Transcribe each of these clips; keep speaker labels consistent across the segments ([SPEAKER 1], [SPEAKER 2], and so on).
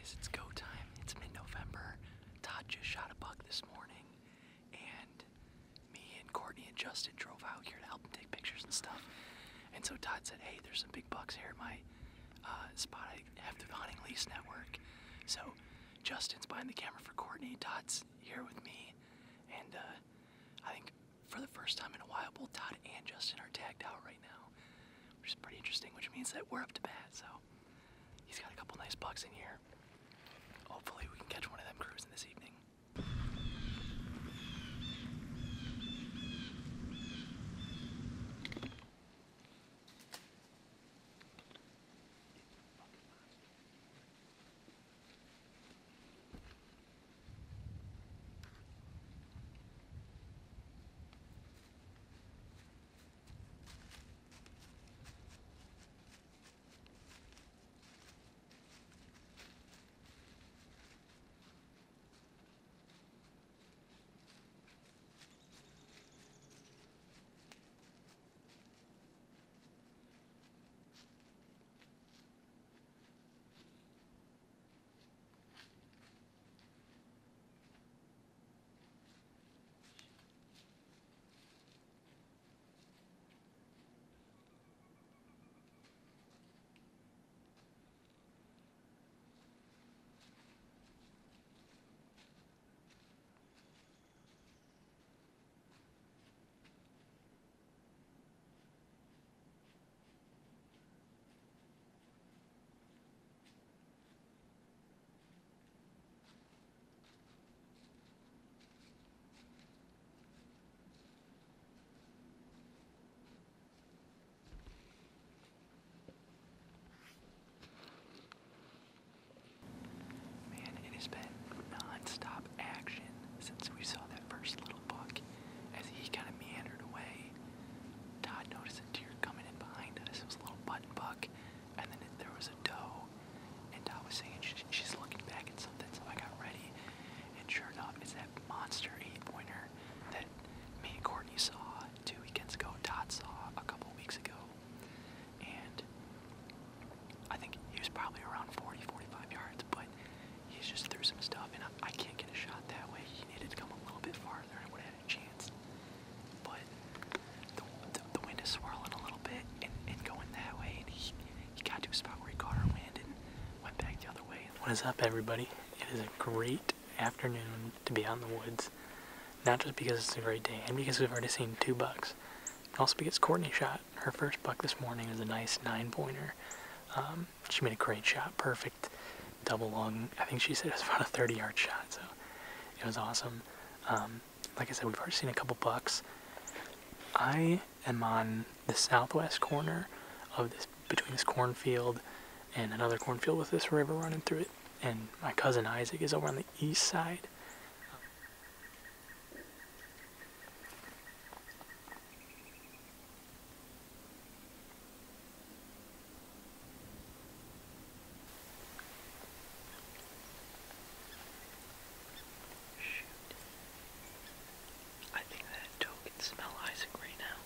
[SPEAKER 1] guys, it's go time. It's mid-November. Todd just shot a buck this morning, and me and Courtney and Justin drove out here to help him take pictures and stuff. And so Todd said, hey, there's some big bucks here at my spot I have through the Hunting Lease Network. So Justin's behind the camera for Courtney, Todd's here with me, and I think for the first time in a while, both Todd and Justin are tagged out right now, which is pretty interesting, which means that we're up to bat, so he's got a couple nice bucks in here. Hopefully we can catch one of them cruising this evening. It's been non-stop action since we saw that first little buck. As he kind of meandered away, Todd noticed a deer coming in behind us. It was a little button buck, and then there was a doe, and Todd was saying she's looking back at something, so I got ready, and sure enough, it's that monster 8-pointer that me and Courtney saw 2 weekends ago, Todd saw a couple weeks ago, and I think he was probably around 40, 45 yards, but he just threw some stuff, and I can't get a shot that way. He needed to come a little bit farther, and I would have had a chance. But the wind is swirling a little bit and going that way, and he got to a spot where he caught our wind and went back the other way. What is up, everybody? It is a great afternoon to be out in the woods. Not just because it's a great day, and because we've already seen 2 bucks. Also because Courtney shot her first buck this morning. It was a nice 9-pointer. She made a great shot, perfect double lung. I think she said it was about a 30-yard shot, so it was awesome. Like I said, we've already seen a couple bucks. I am on the southwest corner of this, between this cornfield and another cornfield with this river running through it, and my cousin Isaac is over on the east side. Smell Isaac right now.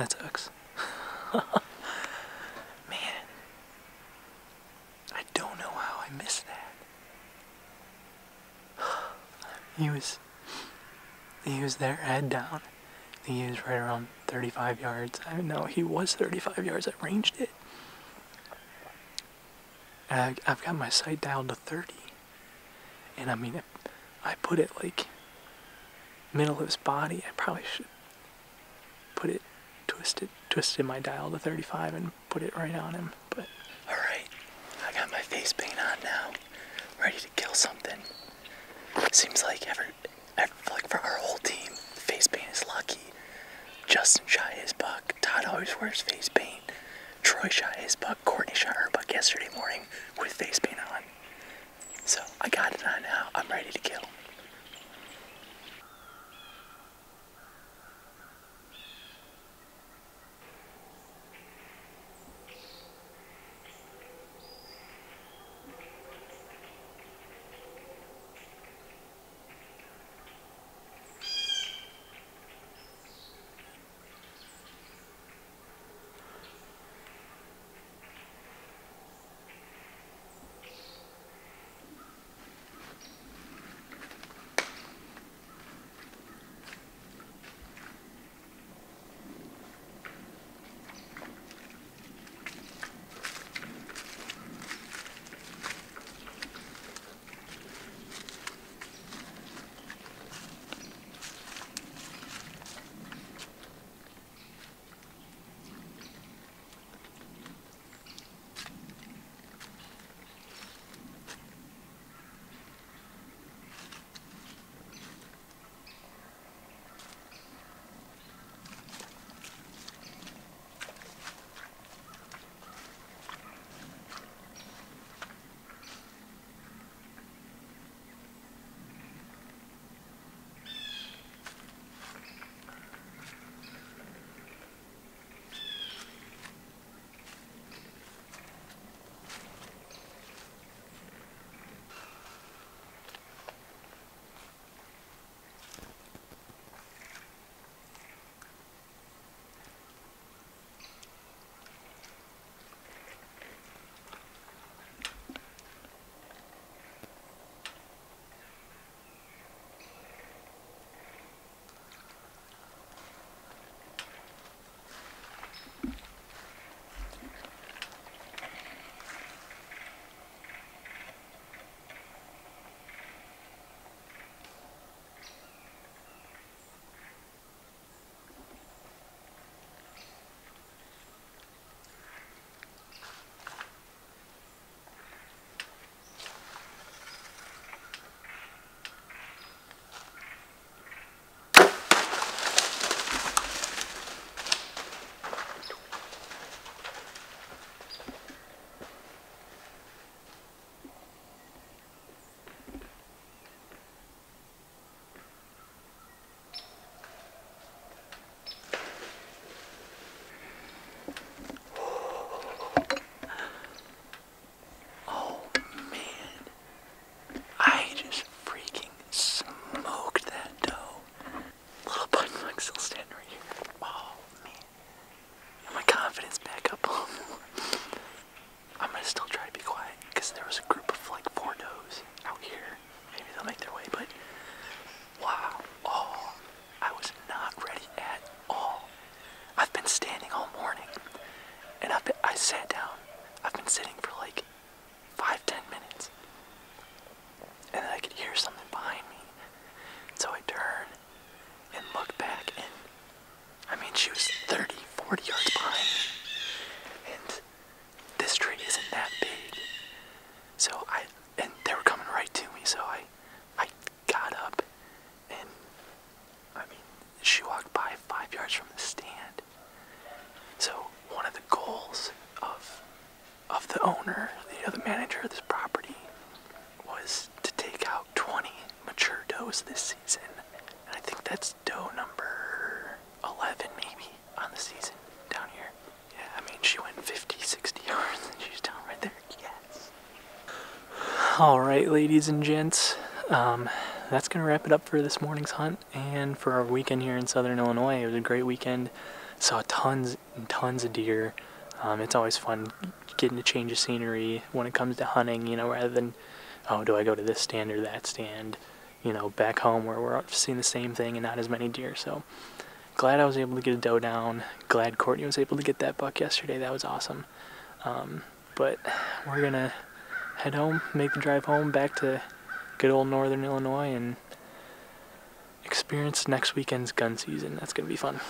[SPEAKER 1] That sucks. Man, I don't know how I missed that. He was there, head down. He was right around 35 yards. I know he was 35 yards. I ranged it. I've got my sight dialed to 30. And I mean, I put it like middle of his body. I probably should put it twisted my dial to 35 and put it right on him. But alright, I got my face paint on now. Ready to kill something. Seems like like for our whole team, face paint is lucky. Justin shot his buck. Todd always wears face paint. Troy shot his buck. Courtney shot her buck yesterday morning with face paint on. So I got it on now. I'm ready to kill. The manager of this property was to take out 20 mature does this season. And I think that's doe number 11 maybe on the season down here. Yeah, I mean, she went 50, 60 yards and she's down right there. Yes. Alright, ladies and gents, that's going to wrap it up for this morning's hunt and for our weekend here in Southern Illinois. It was a great weekend.
[SPEAKER 2] Saw tons and tons of deer. It's always fun getting a change of scenery when it comes to hunting, you know, rather than, oh, do I go to this stand or that stand, you know, back home where we're seeing the same thing and not as many deer. So glad I was able to get a doe down. Glad Courtney was able to get that buck yesterday. That was awesome. But we're going to head home, make the drive home back to good old northern Illinois and experience next weekend's gun season. That's going to be fun.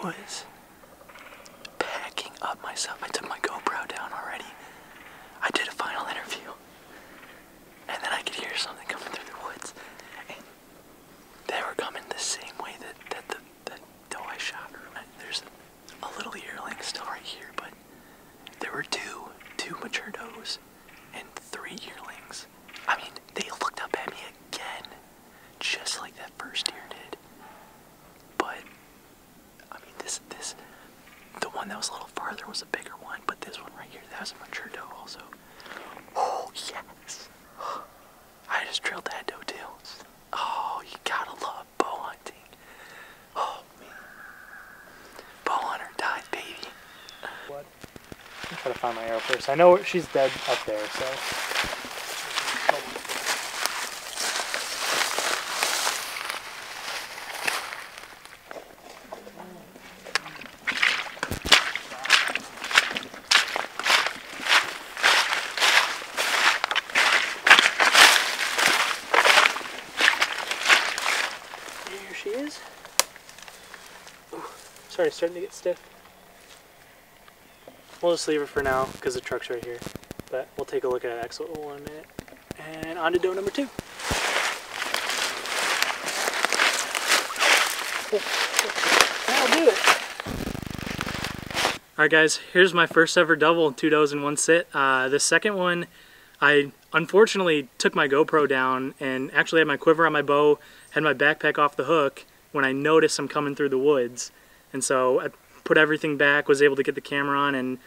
[SPEAKER 2] Was packing up myself. I took my GoPro down already. I did a final interview, and then I could hear something coming through the woods, and they were coming the same way that the doe I shot. There's a little yearling still right here, but there were two mature does and 3 yearlings. I mean, they looked up at me again, just like that first deer did. But I mean, the one that was a little farther was a bigger one, but this one right here, that was a mature doe also. Oh, yes. I just drilled that doe too. Oh, you gotta love bow hunting. Oh, man. Bow hunter died, baby. What? I'm trying to find my arrow first. I know she's dead up there, so. She is. Ooh, sorry, starting to get stiff. We'll just leave her for now because the truck's right here. But we'll take a look at Axel in 1 minute. And on to doe number 2. That'll do it. Alright guys, here's my first ever double, 2 does in 1 sit. The second one, I unfortunately took my GoPro down and actually had my quiver on my bow, had my backpack off the hook when I noticed I'm coming through the woods. And so I put everything back, was able to get the camera on, and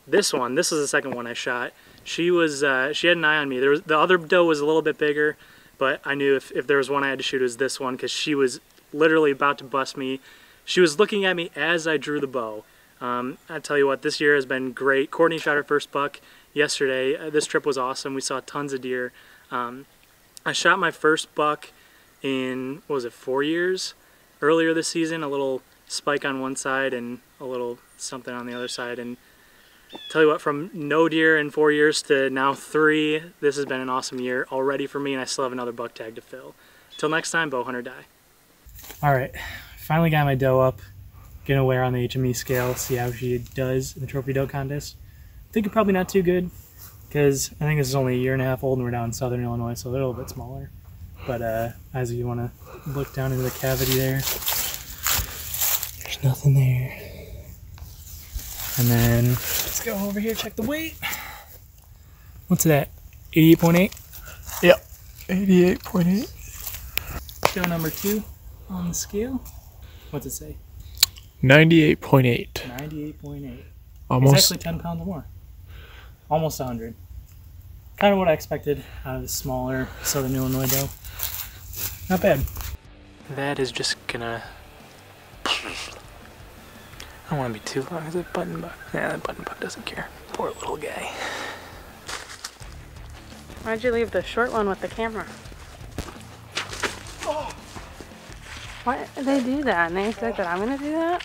[SPEAKER 2] this is the second one I shot. She had an eye on me. The other doe was a little bit bigger, but I knew if there was one I had to shoot, it was this one because she was literally about to bust me. She was looking at me as I drew the bow. I tell you what, this year has been great. Courtney shot her first buck yesterday. This trip was awesome. We saw tons of deer. I shot my first buck in, what was it, 4 years? Earlier this season, a little spike on one side and a little something on the other side. And tell you what, from no deer in 4 years to now 3, this has been an awesome year already for me, and I still have another buck tag to fill. Till next time, bow hunt or die. All right, finally got my doe up. Gonna wear on the HME scale, see how she does in the trophy doe contest. I think probably not too good, because I think this is only 1.5 years old and we're down in southern Illinois, so they're a little bit smaller. But as you want to look down into the cavity there, there's nothing there. And then let's go over here, check the weight. What's that? 88.8?
[SPEAKER 3] Yep, 88.8.
[SPEAKER 2] Doe number 2 on the scale. What's it say?
[SPEAKER 3] 98.8.
[SPEAKER 2] 98.8.
[SPEAKER 3] Almost.
[SPEAKER 2] It's actually 10 pounds more. Almost 100. Kind of what I expected out of the smaller southern Illinois doe. Not bad. That is just gonna...
[SPEAKER 1] I don't want to be too long. Is it button buck? Yeah, that button buck doesn't care. Poor little guy.
[SPEAKER 4] Why'd you leave the short one with the camera? Why did they do that? And they said that I'm gonna do that?